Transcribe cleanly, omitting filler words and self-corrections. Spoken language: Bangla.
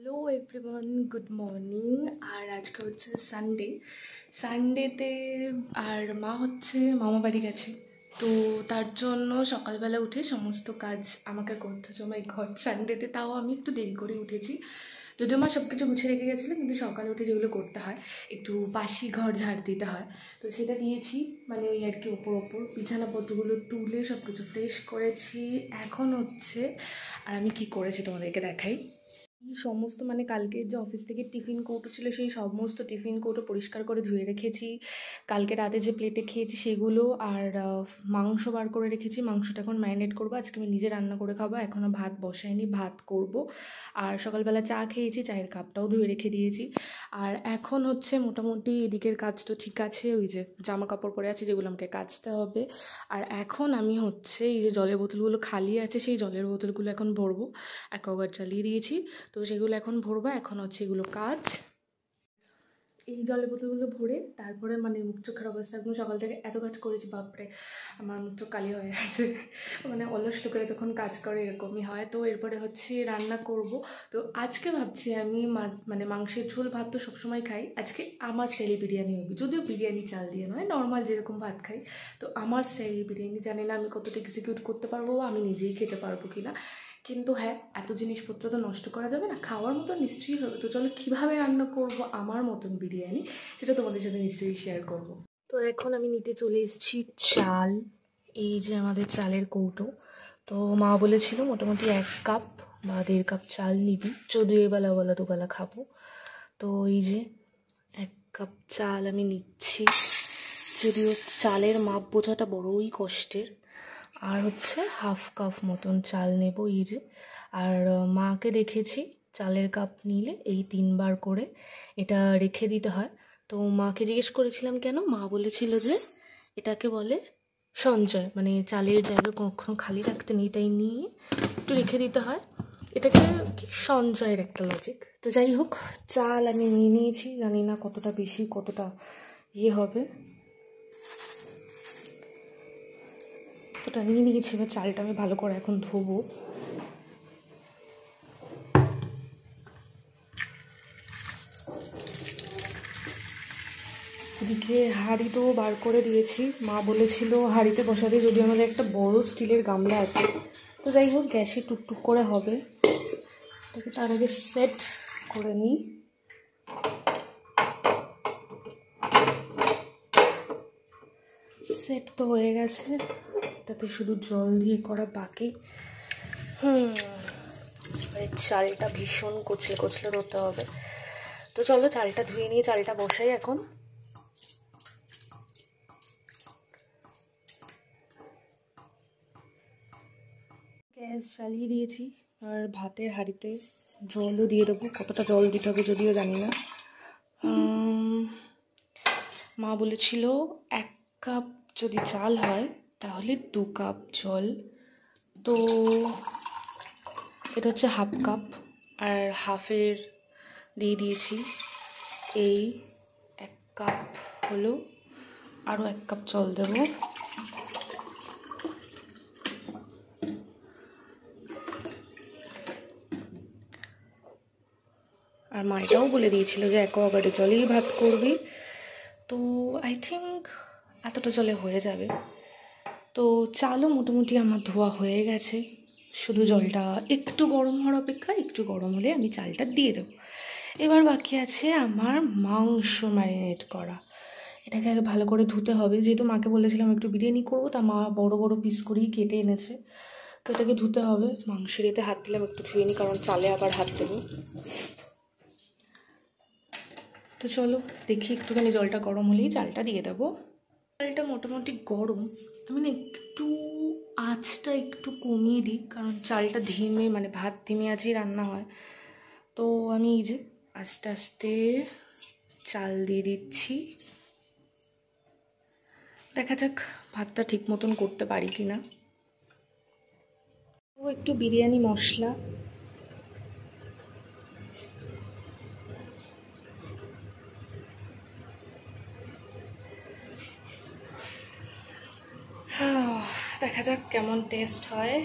Hello everyone, good morning. আর আজকে হচ্ছে সানডেতে আর মা হচ্ছে মামা বাড়ি গেছে। তো তার জন্য সকালবেলা উঠে সমস্ত কাজ আমাকে করতে হচ্ছে। মাই গড, সানডেতে তাও আমি একটু দেরি করে উঠেছি, যদিও মা সব কিছু গুছিয়ে রেখে গেছিলো, কিন্তু সকালে উঠে যেগুলো করতে হয়, একটু বাসি ঘর ঝাড় দিতে হয়, তো সেটা দিয়েছি। মানে ওই আর কি ওপর বিছানাপত্রগুলো তুলে সব কিছু ফ্রেশ করেছি। এখন হচ্ছে আর আমি কি করেছি তোমাদেরকে দেখাই। সমস্ত মানে কালকে যে অফিস থেকে টিফিন কৌটো ছিল, সেই সমস্ত টিফিন কৌটো পরিষ্কার করে ধুয়ে রেখেছি। কালকে রাতে যে প্লেটে খেয়েছি সেগুলো, আর মাংস বার করে রেখেছি। মাংসটা এখন ম্যারিনেট করবো, আজকে আমি নিজে রান্না করে খাবো। এখনও ভাত বসাইনি, ভাত করব। আর সকালবেলা চা খেয়েছি, চায়ের কাপটাও ধুয়ে রেখে দিয়েছি। আর এখন হচ্ছে মোটামুটি এদিকের কাজ তো ঠিক আছে, ওই যে জামা কাপড় পরে আছে যেগুলো আমাকে কাচতে হবে। আর এখন আমি হচ্ছে এই যে জলের বোতলগুলো খালি আছে, সেই জলের বোতলগুলো এখন ভরবো। অ্যাকোয়াগার্ড চালিয়ে দিয়েছি, তো সেগুলো এখন ভরবো। এখন হচ্ছে এগুলো কাজ। এই জলের বোতলগুলো ভরে তারপরে মানে মুখ চোখের অবস্থা একদম, সকাল থেকে এত কাজ করেছি, বাপরে আমার মুখ চোখ কালি হয়ে গেছে। মানে অলস লোকেরা যখন কাজ করে এরকমই হয়। তো এরপরে হচ্ছে রান্না করব। তো আজকে ভাবছি আমি মানে মাংসের ঝোল ভাত তো সবসময় খাই, আজকে আমার স্টাইলে বিরিয়ানি হবে। যদিও বিরিয়ানি চাল দিয়ে নয়, নর্মাল যেরকম ভাত খাই, তো আমার স্টাইলে বিরিয়ানি। জানি না আমি কতটা এক্সিকিউট করতে পারবো বা আমি নিজেই খেতে পারবো কিনা, কিন্তু হ্যাঁ, এত জিনিসপত্র তো নষ্ট করা যাবে না, খাওয়ার মতো নিশ্চয়ই হবে। তো চলো কীভাবে রান্না করব আমার মতন বিরিয়ানি, সেটা তোমাদের সাথে নিশ্চয়ই শেয়ার করব। তো এখন আমি নিতে চলে এসেছি চাল। এই যে আমাদের চালের কৌটো। তো মা বলেছিল মোটামুটি 1 কাপ বা 1.5 কাপ চাল নিবি, যদিও এবেলা ওবেলা দুবেলা খাবো। তো এই যে 1 কাপ চাল আমি নিচ্ছি, যদিও চালের মাপ বোঝাটা বড়ই কষ্টের। আর হচ্ছে 1/2 কাপ মতন চাল নেব এই যে। আর মাকে দেখেছি চালের কাপ নিলে এই 3 বার করে এটা রেখে দিতে হয়। তো মাকে জিজ্ঞেস করেছিলাম কেন, মা বলেছিল যে এটাকে বলে সঞ্চয়, মানে চালের জায়গা কখনো খালি রাখতে নেই, তাই নিয়ে একটু রেখে দিতে হয়। এটাকে কি সঞ্চয়ের একটা লজিক। তো যাই হোক, চাল আমি নিয়ে নিয়েছি, জানি না কতটা বেশি কতটা হবে। ওটা নিয়ে নিয়েছি, এবার চালটা আমি ভালো করে এখন ধোবো। এদিকে হাঁড়ি তো বার করে দিয়েছি, মা বলেছিল হাঁড়িতে বসাতে, যদি আমাদের একটা বড় স্টিলের গামলা আছে। তো যাই হোক, গ্যাসে টুকটুক করে হবে, এটাকে তার আগে সেট করে নিই। সেট তো হয়ে গেছে, তাতে শুধু জল দিয়ে করা বাকি। এবারে চালটা ভীষণ কচলে কচলে ধরতে হবে। তো চলো চালটা ধুয়ে নিয়ে চালটা বসাই এখন। গ্যাস জ্বালিয়ে দিয়েছি, আর ভাতের হাঁড়িতে জলও দিয়ে দেবো। কতটা জল দিতে হবে যদিও জানি না। মা বলেছিল 1 কাপ যদি চাল হয় তাহলে 2 কাপ জল। তো এটা হচ্ছে 1/2 কাপ, আর হাফের দিয়ে দিয়েছি। এই 1 কাপ হলো, আরও 1 কাপ জল দেবো। আর মা এটাও বলে দিয়েছিল যে অ্যাকোয়াগার্ডে জলেই ভাত করবি। তো আই থিঙ্ক এতটা জলে হয়ে যাবে। তো চালও মোটামুটি আমার ধোয়া হয়ে গেছে, শুধু জলটা একটু গরম হওয়ার অপেক্ষা, একটু গরম হলে আমি চালটা দিয়ে দেবো। এবার বাকি আছে আমার মাংস ম্যারিনেট করা। এটাকে আগে ভালো করে ধুতে হবে, যেহেতু মাকে বলেছিলাম একটু বিরিয়ানি করবো, তা মা বড় বড় পিস করেই কেটে এনেছে। তো এটাকে ধুতে হবে। মাংসের এতে হাত দিলাম, একটু ধুয়ে নিই, কারণ চালে আবার হাত দেবো। তো চলো দেখি, একটুখানি জলটা গরম হলেই চালটা দিয়ে দেবো। চালটা মোটামুটি গরম, আমি না একটু আঁচটা একটু কমিয়ে দিই, কারণ চালটা ধিমে, মানে ভাত ধিমে আঁচেই রান্না হয়। তো আমি এই যে আস্তে আস্তে চাল দিয়ে দিচ্ছি। দেখা যাক ভাতটা ঠিক মতন করতে পারি কি না। ও একটু বিরিয়ানি মশলা, দেখা যাক কেমন টেস্ট হয়।